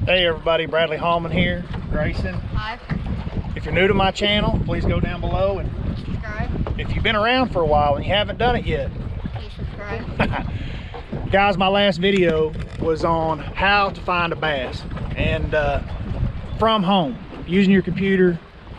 Hey everybody, Bradley Hallman here, Grayson. Hi. If you're new to my channel, please go down below, and Subscribe. if you've been around for a while and you haven't done it yet, Please subscribe. guys, my last video was on how to find a bass, and from home, using your computer,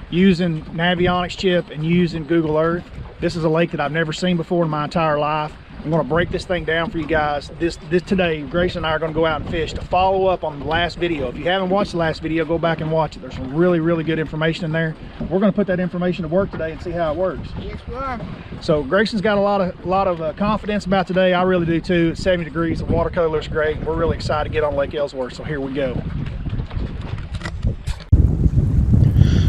using navionics chip, and using Google Earth. This is a lake that I've never seen before in my entire life. I'm going to break this thing down for you guys. Today, Grayson and I are going to go out and fish to follow up on the last video. If you haven't watched the last video, go back and watch it. There's some really good information in there. We're going to put that information to work today and see how it works. Yes, we are. So Grayson's got a lot of confidence about today. I really do too. It's 70 degrees. The watercolor looks great. We're really excited to get on Lake Ellsworth. So here we go.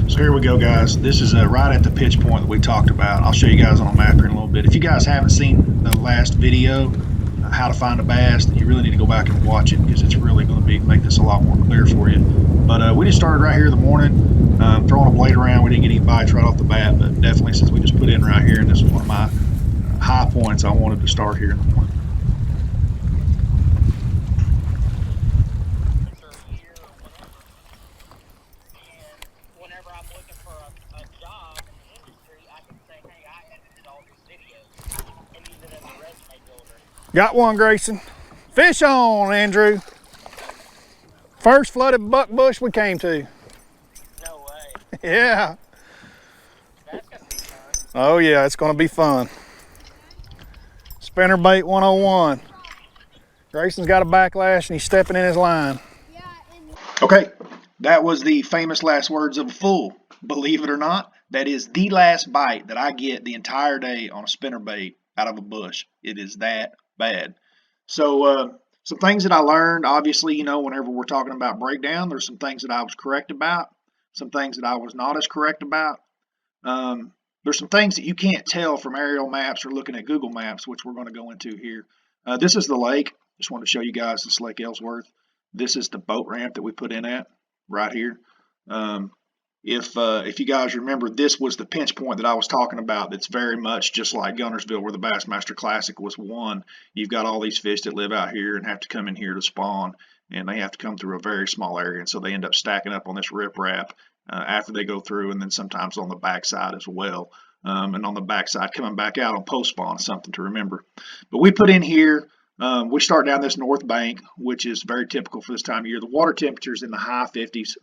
So here we go, guys. This is right at the pitch point that we talked about. I'll show you guys on a map here in a little bit. If you guys haven't seen the last video, how to find a bass, then you really need to go back and watch it, because it's really going to make this a lot more clear for you. But we just started right here in the morning, throwing a blade around. We didn't get any bites right off the bat, but definitely since we just put in right here, and this is one of my high points, I wanted to start here in the morning. Got one, Grayson. Fish on, Andrew. First flooded buck bush we came to. No way. Yeah. That's gonna be fun. Oh yeah, it's gonna be fun. Spinnerbait 101. Grayson's got a backlash and he's stepping in his line. Okay, that was the famous last words of a fool. Believe it or not, that is the last bite that I get the entire day on a spinnerbait out of a bush. It is that bad. So some things that I learned, obviously, you know, whenever we're talking about breakdown, there's some things that I was correct about, some things that I was not as correct about. There's some things that you can't tell from aerial maps or looking at Google Maps, which we're going to go into here. This is the lake. Just wanted to show you guys this Lake Ellsworth. This is the boat ramp that we put in at right here. If you guys remember, this was the pinch point that I was talking about. That's very much just like Gunnersville, where the Bassmaster Classic was won. You've got all these fish that live out here and have to come in here to spawn, and they have to come through a very small area, and so they end up stacking up on this riprap after they go through, and then sometimes on the backside as well. And on the backside, coming back out on post spawn is something to remember. But we put in here. We start down this north bank, which is very typical for this time of year. The water temperature is in the high 50s,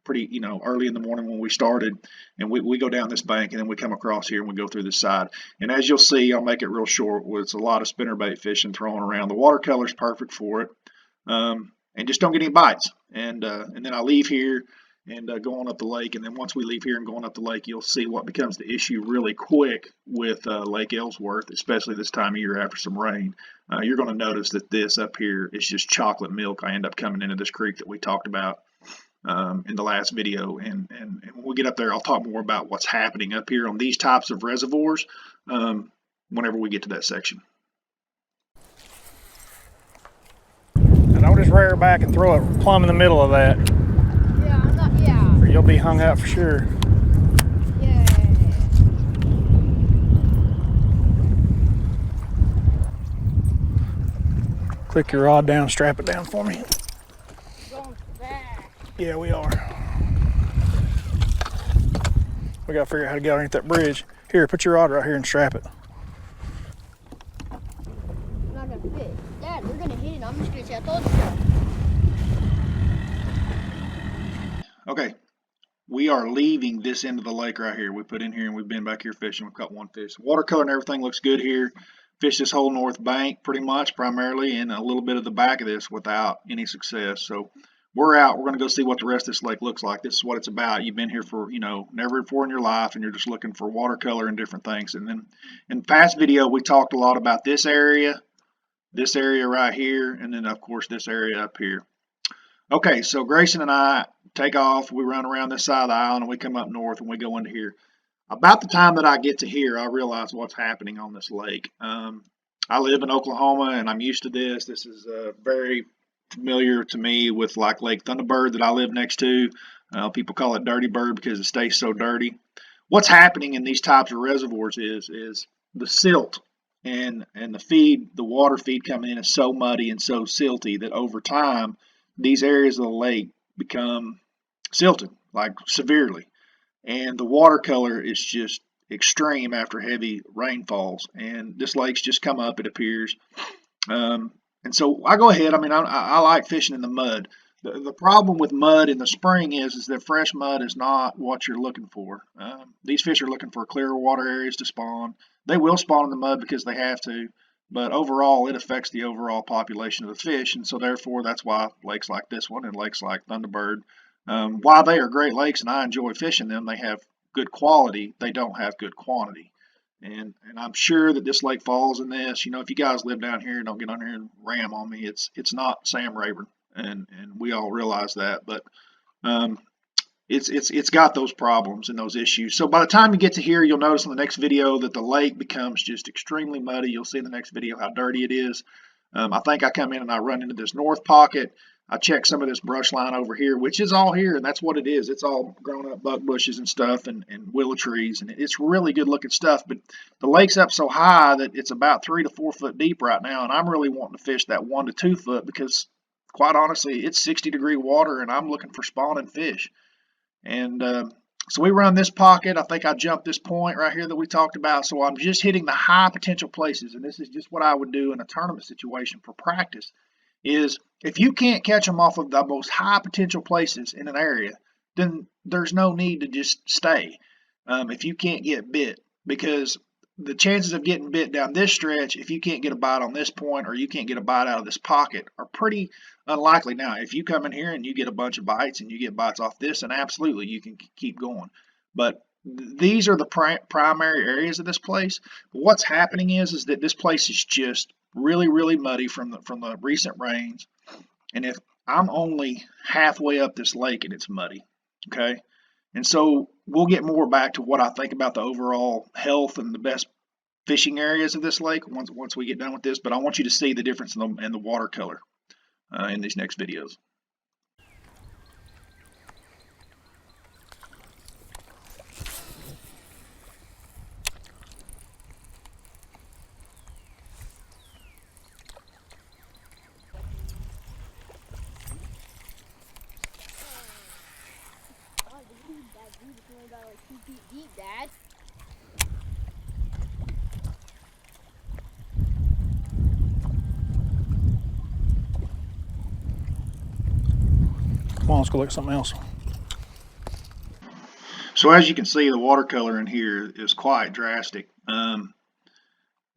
pretty, you know, early in the morning when we started. And we go down this bank, and then we come across here and we go through this side. And as you'll see, I'll make it real short, it's a lot of spinnerbait fishing thrown around. The watercolor is perfect for it, and just don't get any bites. And then I leave here and go on up the lake. And then once we leave here and going up the lake, you'll see what becomes the issue really quick with Lake Ellsworth, especially this time of year after some rain. You're going to notice that this up here is just chocolate milk. I end up coming into this creek that we talked about in the last video. And when we get up there, I'll talk more about what's happening up here on these types of reservoirs whenever we get to that section. And I'll just rear back and throw it plumb in the middle of that. Or you'll be hung out for sure. Yeah. Click your rod down, strap it down for me. Going fast. Yeah, we are. We gotta figure out how to get underneath that bridge. Here, put your rod right here and strap it. It's not gonna fit. Dad, we're gonna hit it. I'm just gonna say I told you so. Okay, we are leaving this end of the lake right here. We put in here and we've been back here fishing. We've caught one fish. Watercolor and everything looks good here. Fished this whole north bank pretty much, primarily, and a little bit of the back of this without any success. So we're out. We're going to go see what the rest of this lake looks like. This is what it's about. You've been here for, you know, never before in your life, and you're just looking for watercolor and different things. And then in the past video, we talked a lot about this area right here, and then, of course, this area up here. Okay, so Grayson and I take off. We run around this side of the island, and we come up north, and we go into here. About the time that I get to here, I realize what's happening on this lake. I live in Oklahoma, and I'm used to this. This is very familiar to me with like Lake Thunderbird that I live next to. People call it Dirty Bird because it stays so dirty. What's happening in these types of reservoirs is the silt and the water feed coming in is so muddy and so silty that over time, these areas of the lake become silted, like severely. And the watercolor is just extreme after heavy rainfalls. And this lake's just come up, it appears. Um, and so I go ahead. I mean, I like fishing in the mud. The problem with mud in the spring is that fresh mud is not what you're looking for. These fish are looking for clear water areas to spawn. They will spawn in the mud because they have to, but overall it affects the overall population of the fish, and so therefore that's why lakes like this one and lakes like Thunderbird, while they are great lakes and I enjoy fishing them, they have good quality. They don't have good quantity. And I'm sure that this lake falls in this. You know, if you guys live down here, don't get on here and ram on me. It's not Sam Rayburn, and we all realize that. But um, it's got those problems and those issues. So by the time you get to here, you'll notice in the next video that the lake becomes just extremely muddy. You'll see in the next video how dirty it is. I think I come in and I run into this north pocket. I check some of this brush line over here, which is all here, and that's what it is. It's all grown up buck bushes and stuff and willow trees, and it's really good looking stuff. But the lake's up so high that it's about 3 to 4 foot deep right now, and I'm really wanting to fish that 1 to 2 foot because, quite honestly, it's 60-degree water, and I'm looking for spawning fish. And so we run this pocket. I think I jumped this point right here that we talked about. So I'm just hitting the high potential places, and this is just what I would do in a tournament situation for practice. Is if you can't catch them off of the most high potential places in an area, then there's no need to just stay if you can't get bit, because the chances of getting bit down this stretch, if you can't get a bite on this point or you can't get a bite out of this pocket, are pretty unlikely. Now, if you come in here and you get a bunch of bites and you get bites off this, then absolutely you can keep going. But these are the primary areas of this place. But what's happening is that this place is just really muddy from the recent rains. And if I'm only halfway up this lake and it's muddy, okay? And so we'll get more back to what I think about the overall health and the best fishing areas of this lake once we get done with this. But I want you to see the difference in the watercolor in these next videos. It's only about like 2 feet deep, Dad. Come on, let's go look at something else. So as you can see, the watercolor in here is quite drastic.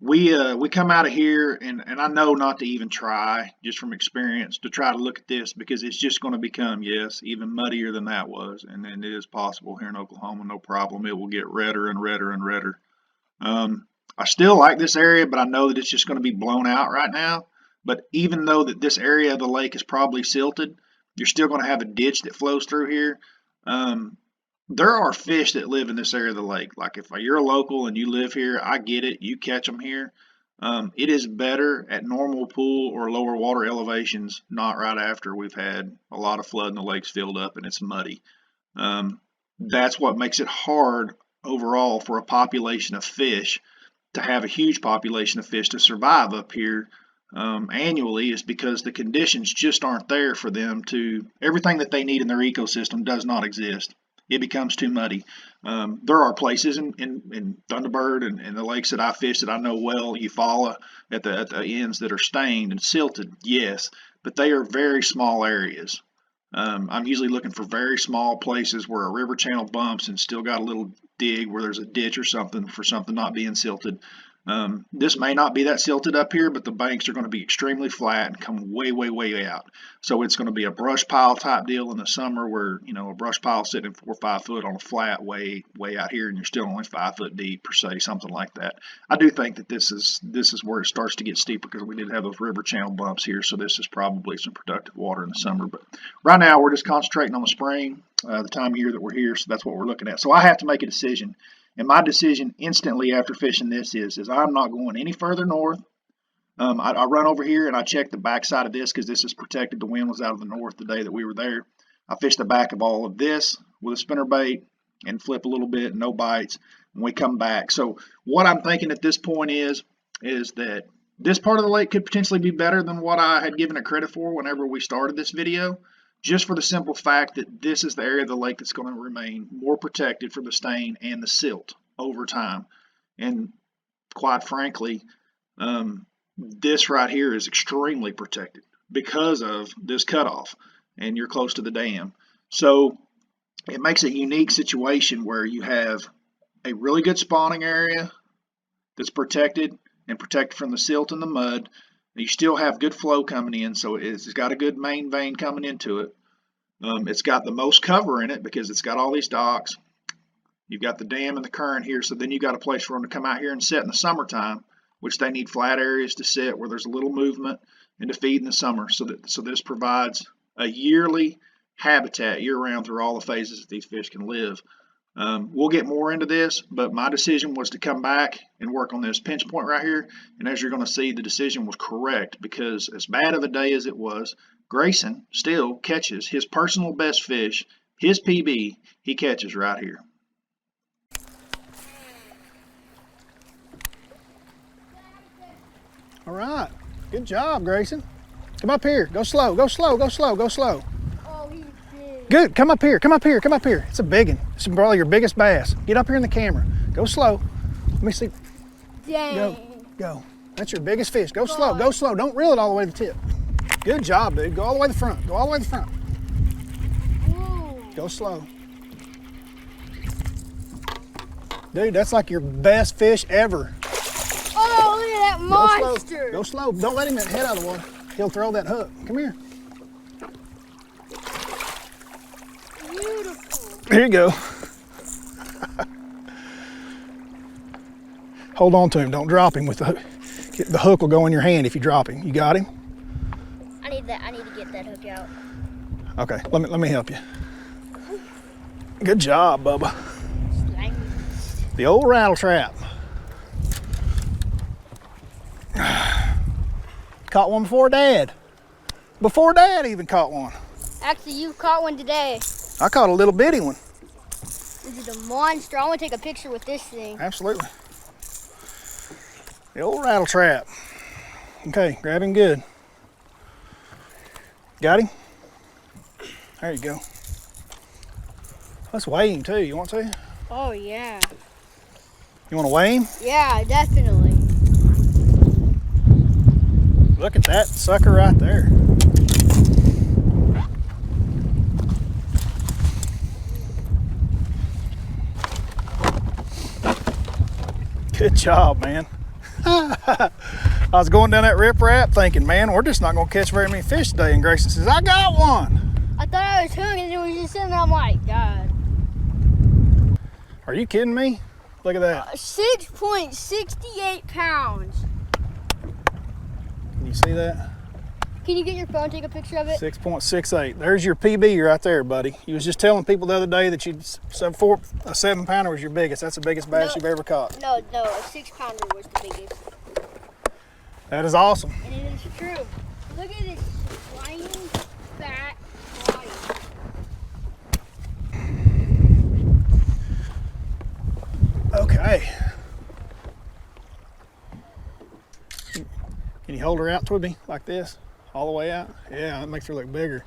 We come out of here, and I know not to even try, just from experience, to try to look at this, because it's just going to become, yes, even muddier than that was, and it is possible here in Oklahoma, no problem. It will get redder and redder and redder. I still like this area, but I know that it's just going to be blown out right now. But even though that this area of the lake is probably silted, you're still going to have a ditch that flows through here. There are fish that live in this area of the lake. Like if you're a local and you live here, I get it. You catch them here. It is better at normal pool or lower water elevations, not right after we've had a lot of flood and the lake's filled up and it's muddy. That's what makes it hard overall for a population of fish to have a huge population of fish to survive up here annually, is because the conditions just aren't there for them to, everything that they need in their ecosystem does not exist. It becomes too muddy. There are places in Thunderbird and the lakes that I fish that I know well, Eufaula, at the ends that are stained and silted, yes, but they are very small areas. I'm usually looking for very small places where a river channel bumps and still got a little dig where there's a ditch or something for something not being silted. This may not be that silted up here, but the banks are going to be extremely flat and come way out. So it's going to be a brush pile type deal in the summer where, you know, a brush pile sitting 4 or 5 foot on a flat way out here, and you're still only 5 foot deep per se, something like that. I do think that this is where it starts to get steeper, because we did have those river channel bumps here, so this is probably some productive water in the summer. But right now we're just concentrating on the spring, the time of year that we're here, so that's what we're looking at. So I have to make a decision. And my decision instantly after fishing this is I'm not going any further north. I run over here and I check the backside of this because this is protected. The wind was out of the north the day that we were there. I fish the back of all of this with a spinner bait and flip a little bit, no bites, and we come back. So what I'm thinking at this point is that this part of the lake could potentially be better than what I had given it credit for whenever we started this video. just for the simple fact that this is the area of the lake that's going to remain more protected for the stain and the silt over time. And quite frankly, this right here is extremely protected because of this cutoff, and you're close to the dam. So it makes a unique situation where you have a really good spawning area that's protected and protected from the silt and the mud. You still have good flow coming in, so it's got a good main vein coming into it. It's got the most cover in it because it's got all these docks. You've got the dam and the current here, so then you've got a place for them to come out here and sit in the summertime, which they need flat areas to sit where there's a little movement and to feed in the summer. So this provides a yearly habitat year-round through all the phases that these fish can live. We'll get more into this, but my decision was to come back and work on this pinch point right here. And as you're going to see, the decision was correct because as bad of a day as it was, Grayson still catches his personal best fish, his PB, he catches right here. All right, good job, Grayson. Come up here, go slow, go slow, go slow, go slow. Oh, he's big. Good, come up here, come up here, come up here. It's a big one. It's probably your biggest bass. Get up here in the camera. Go slow. Let me see. Dang. Go, go. That's your biggest fish. Go slow, go slow. Don't reel it all the way to the tip. Good job, dude. Go all the way to the front. Go all the way to the front. Whoa. Go slow. Dude, that's like your best fish ever. Oh, look at that monster. Go slow. Don't let him head out of the water. He'll throw that hook. Come here. Beautiful. Here you go. Hold on to him. Don't drop him with the hook. The hook will go in your hand if you drop him. You got him? I need to get that hook out. Okay, let me help you. Good job, Bubba. Slang. The old rattle trap. Caught one before Dad. Before Dad even caught one. Actually, you caught one today. I caught a little bitty one. This is a monster. I want to take a picture with this thing. Absolutely. The old rattle trap. Okay, grab him good. Got him? There you go. Let's weigh him too. You want to? Oh, yeah. You want to weigh him? Yeah, definitely. Look at that sucker right there. Good job, man. I was going down that riprap thinking, man, we're just not going to catch very many fish today. And Grayson says, I got one. I thought I was hooked and it was just sitting there. I'm like, God. Are you kidding me? Look at that. 6.68 pounds. Can you see that? Can you get your phone, take a picture of it? 6.68. There's your PB right there, buddy. You was just telling people the other day that a 7-pounder was your biggest. That's the biggest bass you've ever caught. No, a 6-pounder was the biggest. That is awesome. And it is true. Look at this flying fat body. Okay. Can you hold her out to me like this? All the way out? Yeah, that makes her look bigger.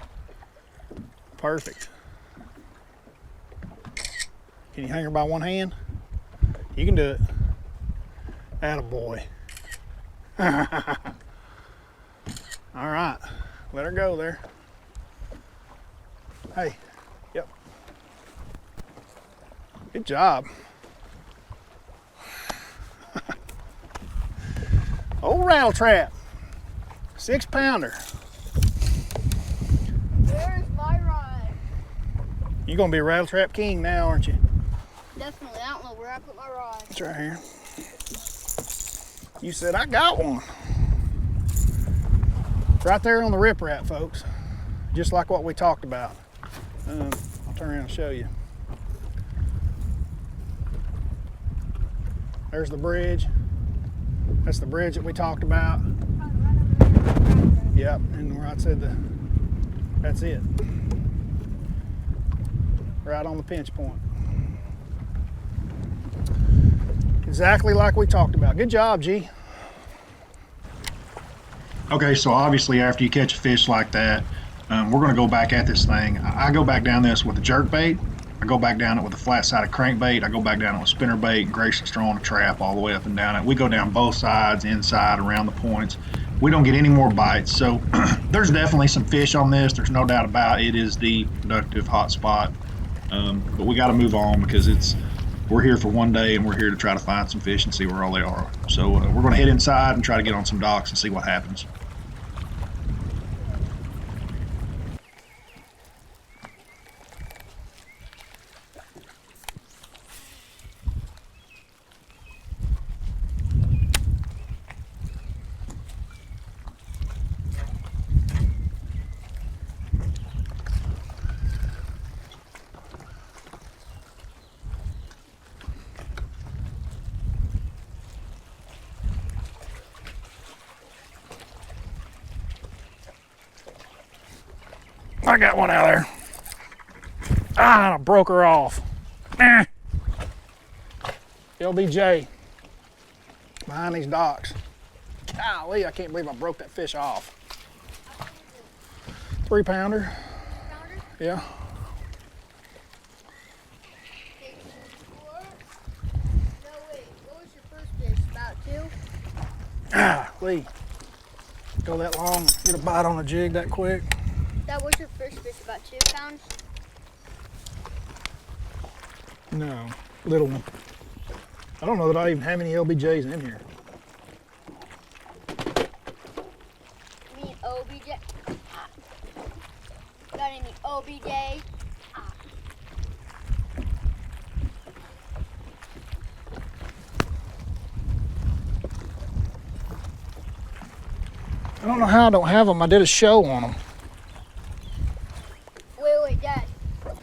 Perfect. Can you hang her by one hand? You can do it. Attaboy. All right, let her go there. Hey, yep. Good job. Old rattle trap, 6-pounder. There's my rod. You're gonna be a rattle trap king now, aren't you? Definitely, I don't know where I put my rod. It's right here. You said, I got one. Right there on the riprap, folks. Just like what we talked about. I'll turn around and show you. There's the bridge. That's the bridge that we talked about. Yep, and where I said that's it. Right on the pinch point. Exactly like we talked about. Good job, G. Okay, so obviously after you catch a fish like that, We're going to go back at this thing. I go back down this with a jerk bait. I go back down it with a flat-sided crankbait. I go back down it with spinner bait, and Grayson's throwing a trap all the way up and down it. We go down both sides, inside, around the points. We don't get any more bites. So there's definitely some fish on this. There's no doubt about it. It is the productive hot spot. But we got to move on because we're here for one day and we're here to try to find some fish and see where all they are. So we're going to head inside and try to get on some docks and see what happens. I got one out there. Ah, I broke her off. LBJ. Behind these docks. Golly, I can't believe I broke that fish off. 3-pounder. Yeah. No, wait. What was your first fish? About 2? Lee. Go that long, get a bite on a jig that quick. That was your first fish, about 2 pounds? No, little one. I don't know that I even have any LBJs in here. I mean, OBJ. Got any OBJ? I don't know how I don't have them. I did a show on them. Wait, Dad. The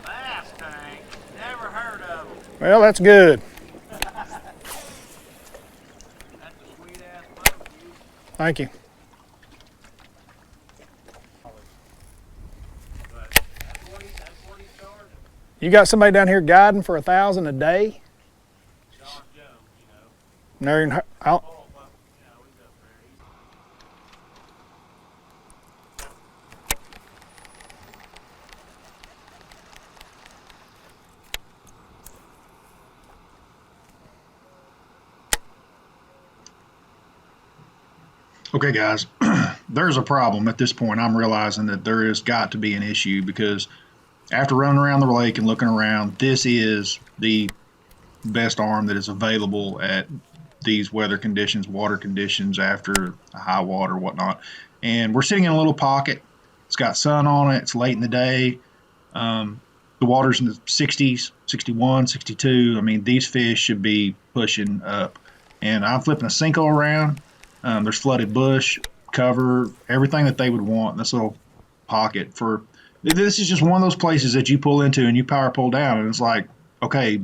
bass tank. Never heard of them. Well, that's good. That's a sweet ass boat, dude. Thank you. But that's what he's charging. You got somebody down here guiding for $1,000 a day? John Jones, you know. No, you're out. Oh, well, you know, he's up there. Okay, guys, there's a problem at this point. I'm realizing that there has got to be an issue because after running around the lake and looking around, this is the best arm that is available at these weather conditions, water conditions, after high water, whatnot. And we're sitting in a little pocket. It's got sun on it. It's late in the day. The water's in the 60s, 61, 62. I mean, these fish should be pushing up. And I'm flipping a Cinco around. There's flooded bush, cover, everything that they would want in this little pocket. This is just one of those places that you pull into and you power pull down, and it's like, okay,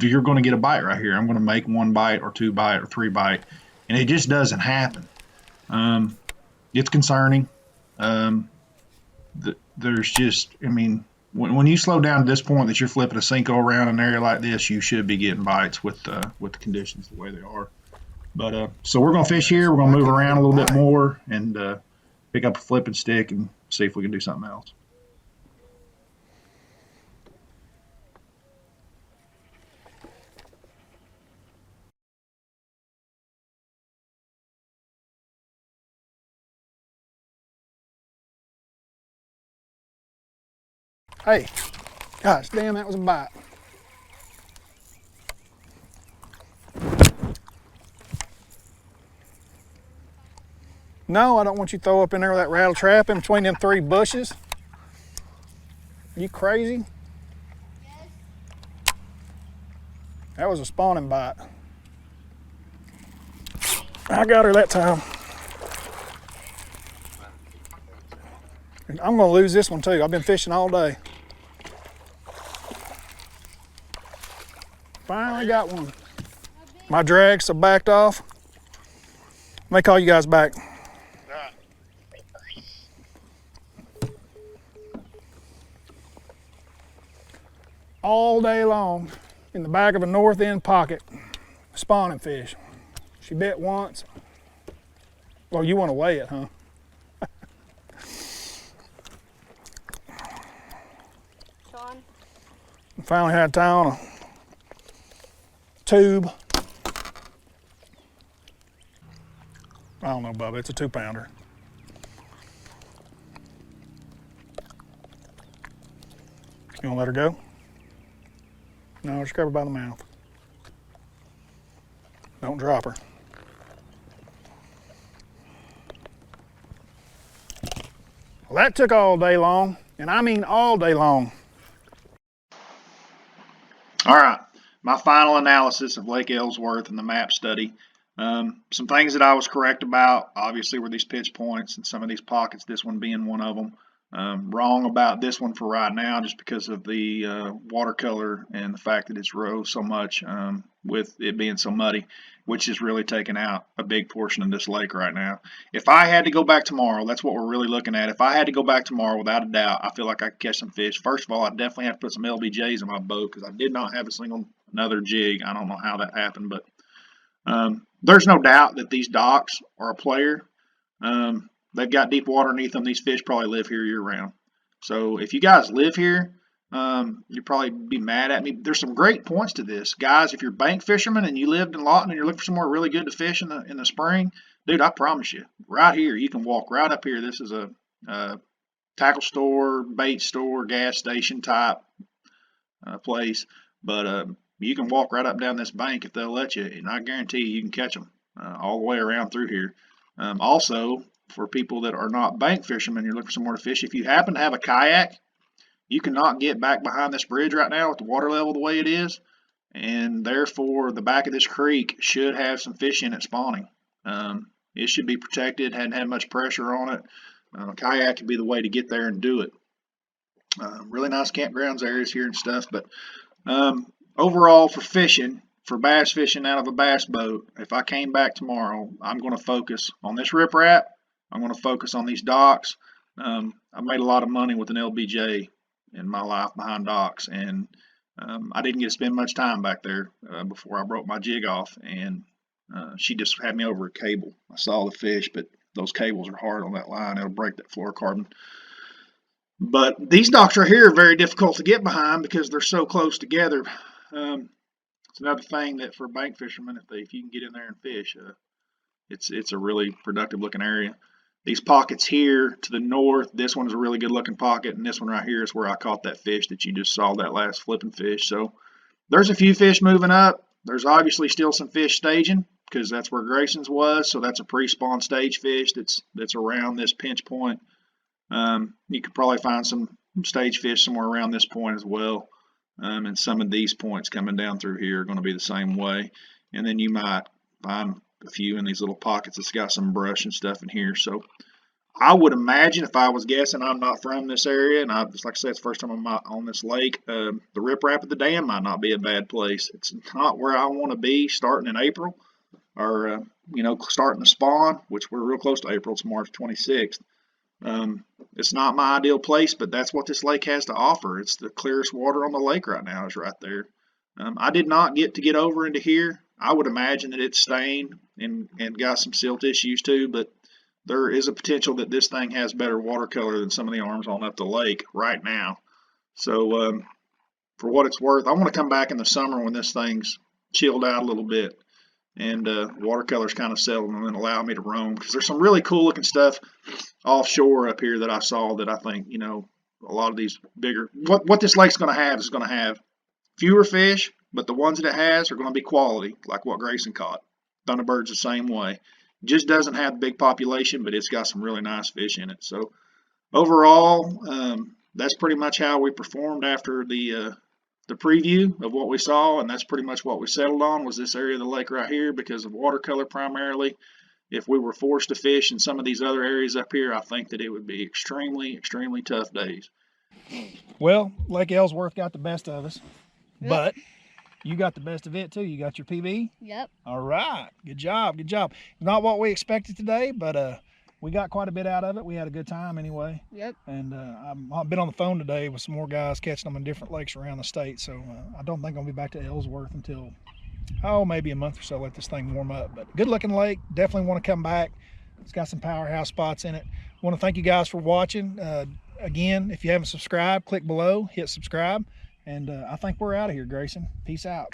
you're going to get a bite right here. I'm going to make 1 bite or 2 bite or 3 bite, and it just doesn't happen. It's concerning. There's just, I mean, when you slow down to this point that you're flipping a Cinco around an area like this, you should be getting bites with the conditions the way they are. But so we're going to fish here. We're going to move around a little bit more and pick up a flipping stick and see if we can do something else. Hey, gosh damn, that was a bite. No, I don't want you to throw up in there with that rattle trap in between them 3 bushes. You crazy? Yes. That was a spawning bite. I got her that time. I'm gonna lose this one too. I've been fishing all day. Finally got one. My drags are backed off. May call you guys back. All day long in the back of a north end pocket, spawning fish. She bit once. Well, you want to weigh it, huh? Finally had to tie on a tube. I don't know, Bubba, it's a 2-pounder. You wanna let her go? No, just grab her by the mouth. Don't drop her. Well, that took all day long, and I mean all day long. All right, my final analysis of Lake Ellsworth and the map study. Some things that I was correct about, obviously, were these pitch points and some of these pockets, this one being one of them. Wrong about this one for right now just because of the watercolor and the fact that it's rose so much with it being so muddy, which is really taking out a big portion of this lake right now. If I had to go back tomorrow, that's what we're really looking at. If I had to go back tomorrow, without a doubt, I feel like I could catch some fish. First of all, I definitely have to put some LBJs in my boat because I did not have a single another jig. I don't know how that happened, but there's no doubt that these docks are a player. They've got deep water underneath them. These fish probably live here year round. So if you guys live here, you'd probably be mad at me. There's some great points to this. Guys, if you're bank fishermen and you lived in Lawton and you're looking for somewhere really good to fish in the spring, dude, I promise you, right here, you can walk right up here. This is a tackle store, bait store, gas station type place. But you can walk right up down this bank if they'll let you, and I guarantee you can catch them all the way around through here. Also, for people that are not bank fishermen, you're looking for somewhere to fish. If you happen to have a kayak, you cannot get back behind this bridge right now with the water level the way it is, and therefore the back of this creek should have some fish in it spawning. It should be protected, hadn't had much pressure on it. A kayak could be the way to get there and do it. Really nice campgrounds areas here and stuff, but overall for fishing, for bass fishing out of a bass boat, if I came back tomorrow, I'm going to focus on this riprap. I'm going to focus on these docks. I made a lot of money with an LBJ in my life behind docks, and I didn't get to spend much time back there before I broke my jig off, and she just had me over a cable. I saw the fish, but those cables are hard on that line. It'll break that fluorocarbon. But these docks right here are very difficult to get behind because they're so close together. It's another thing that for bank fishermen, if you can get in there and fish, it's a really productive looking area. These pockets here to the north, this one is a really good looking pocket, and this one right here is where I caught that fish that you just saw, that last flipping fish. So there's a few fish moving up. There's obviously still some fish staging because that's where Grayson's was. So that's a pre-spawn stage fish that's around this pinch point. You could probably find some stage fish somewhere around this point as well. And some of these points coming down through here are going to be the same way. And then you might find a few in these little pockets that's got some brush and stuff in here. So I would imagine, if I was guessing, I'm not from this area, and just like I said, it's the first time I'm on this lake, the riprap of the dam might not be a bad place. It's not where I want to be starting in April, or starting the spawn, which we're real close to April. It's March 26th. It's not my ideal place, but that's what this lake has to offer. It's the clearest water on the lake right now is right there. I did not get over into here. I would imagine that it's stained and got some silt issues too, but there is a potential that this thing has better watercolor than some of the arms on up the lake right now. So for what it's worth, I want to come back in the summer when this thing's chilled out a little bit and watercolor's kind of settled, and then allow me to roam, because there's some really cool looking stuff offshore up here that I saw that I think, a lot of these bigger, what this lake's going to have is going to have fewer fish, but the ones that it has are going to be quality, like what Grayson caught. Thunderbird's the same way. Just doesn't have a big population, but it's got some really nice fish in it. So overall, that's pretty much how we performed after the preview of what we saw, and that's pretty much what we settled on, was this area of the lake right here because of watercolor primarily. If we were forced to fish in some of these other areas up here, I think that it would be extremely, extremely tough days. Well, Lake Ellsworth got the best of us, Yep. but you got the best of it too. You got your PB? Yep. All right. Good job. Good job. Not what we expected today, but we got quite a bit out of it. We had a good time anyway. Yep. And I've been on the phone today with some more guys catching them in different lakes around the state. So I don't think I'll be back to Ellsworth until, maybe a month or so, let this thing warm up. But good looking lake. Definitely want to come back. It's got some powerhouse spots in it. Want to thank you guys for watching. Again, if you haven't subscribed, click below, hit subscribe. And I think we're out of here, Grayson. Peace out.